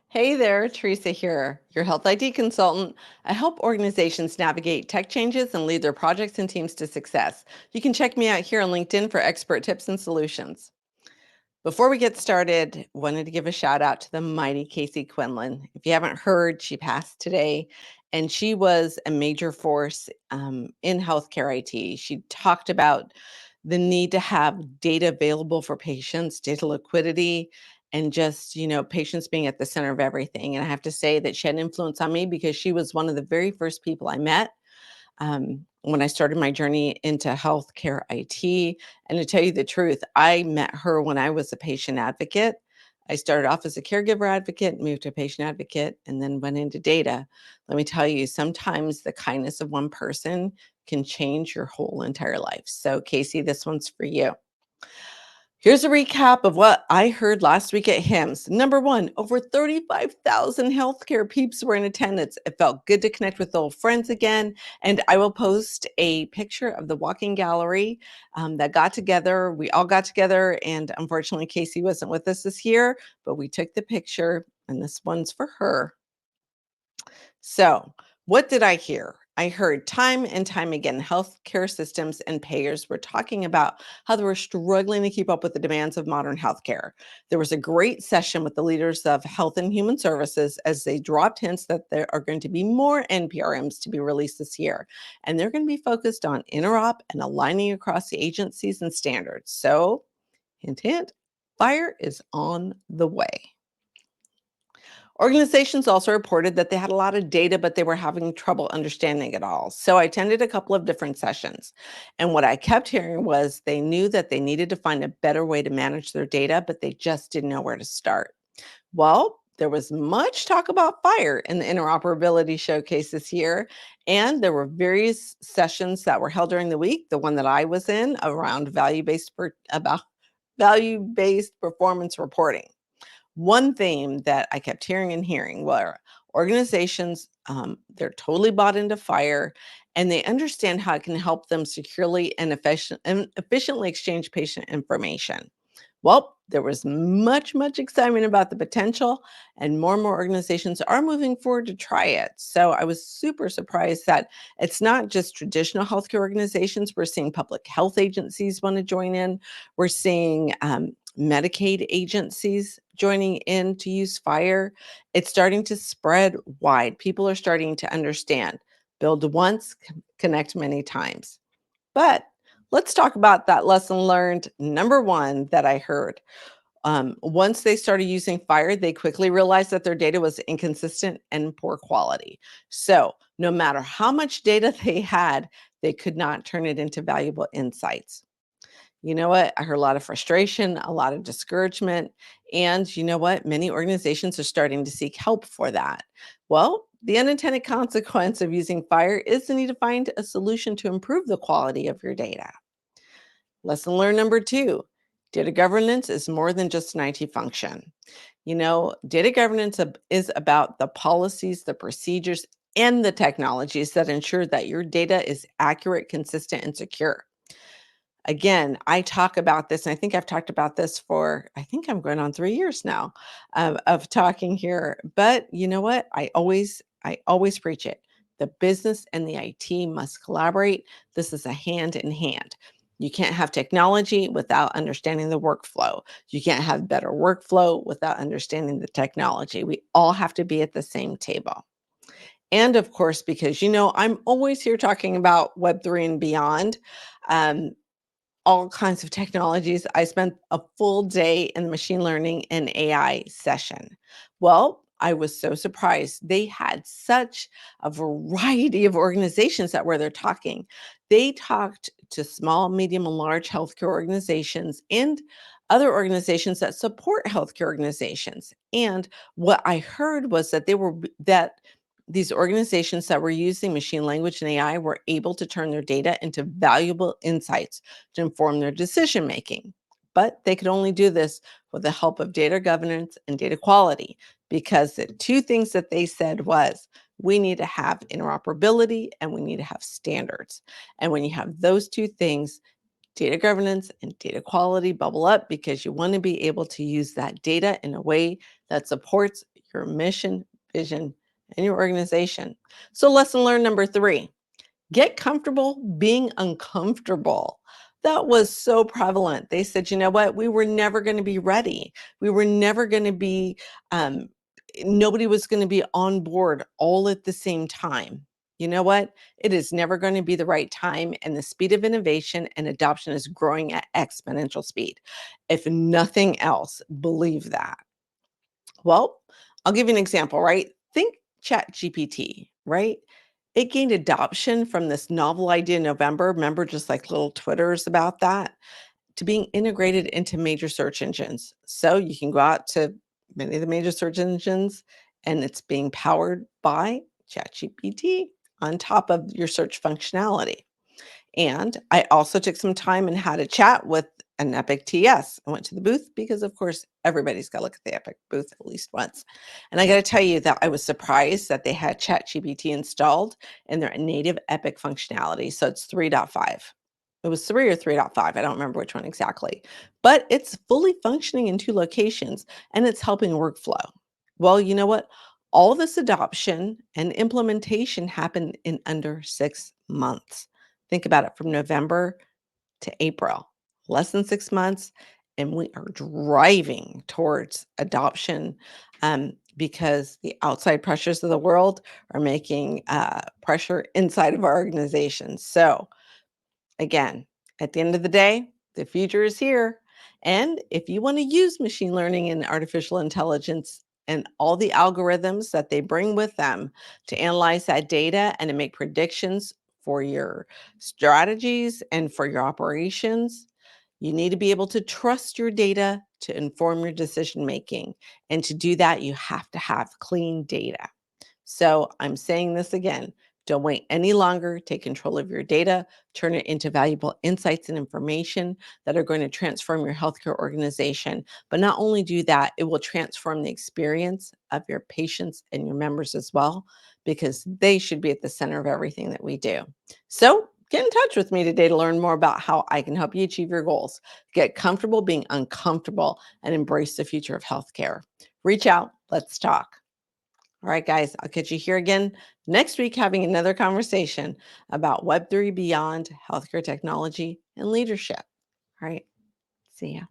Hey there, Teresa here, your Health ID consultant. I help organizations navigate tech changes and lead their projects and teams to success. You can check me out here on LinkedIn for expert tips and solutions. Before we get started, wanted to give a shout out to the mighty Casey Quinlan. If you haven't heard, she passed today, and she was a major force in healthcare IT. She talked about the need to have data available for patients, data liquidity, and just, patients being at the center of everything. And I have to say that she had an influence on me because she was one of the very first people I met when I started my journey into healthcare IT. And to tell you the truth, I met her when I was a patient advocate. I started off as a caregiver advocate, moved to patient advocate, and then went into data. Let me tell you, sometimes the kindness of one person can change your whole entire life. So, Casey, this one's for you. Here's a recap of what I heard last week at HIMSS. Number one, over 35,000 healthcare peeps were in attendance. It felt good to connect with old friends again. And I will post a picture of the walking gallery that got together. We all got together, and unfortunately, Casey wasn't with us this year, but we took the picture, and this one's for her. So, what did I hear? I heard time and time again, healthcare systems and payers were talking about how they were struggling to keep up with the demands of modern healthcare. There was a great session with the leaders of Health and Human Services as they dropped hints that there are going to be more NPRMs to be released this year. And they're going to be focused on interop and aligning across the agencies and standards. So, hint, hint, fire is on the way. Organizations also reported that they had a lot of data, but they were having trouble understanding it all. So I attended a couple of different sessions. And what I kept hearing was they knew that they needed to find a better way to manage their data, but they just didn't know where to start. Well, there was much talk about fire in the interoperability showcase this year. And there were various sessions that were held during the week. The one that I was in around about value-based performance reporting. One theme that I kept hearing and hearing were organizations, they're totally bought into fire and they understand how it can help them securely and efficiently exchange patient information. Well, there was much excitement about the potential, and more organizations are moving forward to try it. So I was super surprised that it's not just traditional healthcare organizations. We're seeing public health agencies want to join in. We're seeing Medicaid agencies joining in to use fire. It's starting to spread wide. People are starting to understand build once, connect many times. But let's talk about that lesson learned. Number one that I heard. Once they started using fire, they quickly realized that their data was inconsistent and poor quality. So, no matter how much data they had, they could not turn it into valuable insights. You know what? I heard a lot of frustration, a lot of discouragement. And you know what? Many organizations are starting to seek help for that. Well, the unintended consequence of using fire is the need to find a solution to improve the quality of your data. Lesson learned number two, data governance is more than just an IT function. Data governance is about the policies, the procedures, and the technologies that ensure that your data is accurate, consistent, and secure. Again, I talk about this, and I think I've talked about this for, I think I'm going on 3 years now of talking here. But you know what? I always preach it. The business and the IT must collaborate. This is a hand in hand. You can't have technology without understanding the workflow. You can't have better workflow without understanding the technology. We all have to be at the same table. And of course, because I'm always here talking about Web3 and beyond. Um, all kinds of technologies. I spent a full day in the machine learning and AI session. Well, I was so surprised. They had such a variety of organizations that were there talking. They talked to small, medium, and large healthcare organizations and other organizations that support healthcare organizations. And what I heard was that these organizations that were using machine language and AI were able to turn their data into valuable insights to inform their decision making. But they could only do this with the help of data governance and data quality, because the two things that they said was we need to have interoperability and we need to have standards. And when you have those two things, data governance and data quality bubble up because you want to be able to use that data in a way that supports your mission, vision, and your organization. So, lesson learned number 3, get comfortable being uncomfortable. That was so prevalent. They said, you know what? We were never going to be ready. We were never going to be, um, nobody was going to be on board all at the same time. You know what? It is never going to be the right time. And the speed of innovation and adoption is growing at exponential speed. If nothing else, believe that. Well, I'll give you an example, right? Think Chat GPT, right? It gained adoption from this novel idea in November. Remember, just like little Twitters about that, to being integrated into major search engines. So you can go out to many of the major search engines and it's being powered by ChatGPT on top of your search functionality. And I also took some time and had a chat with an Epic TS. I went to the booth because, of course, everybody's got to look at the Epic booth at least once. And I got to tell you that I was surprised that they had ChatGPT installed in their native Epic functionality. So it's 3.5. It was 3 or 3.5. I don't remember which one exactly, but it's fully functioning in 2 locations and it's helping workflow. Well, you know what? All this adoption and implementation happened in under 6 months. Think about it, from November to April, less than 6 months, and we are driving towards adoption, because the outside pressures of the world are making pressure inside of our organizations. So, again, at the end of the day, the future is here. And if you want to use machine learning and artificial intelligence and all the algorithms that they bring with them to analyze that data and to make predictions for your strategies and for your operations, you need to be able to trust your data to inform your decision making. And to do that, you have to have clean data. So I'm saying this again. Don't wait any longer. Take control of your data, turn it into valuable insights and information that are going to transform your healthcare organization. But not only do that, it will transform the experience of your patients and your members as well, because they should be at the center of everything that we do. So get in touch with me today to learn more about how I can help you achieve your goals. Get comfortable being uncomfortable and embrace the future of healthcare. Reach out. Let's talk. All right, guys, I'll catch you here again next week having another conversation about Web3 beyond healthcare technology and leadership. All right, see ya.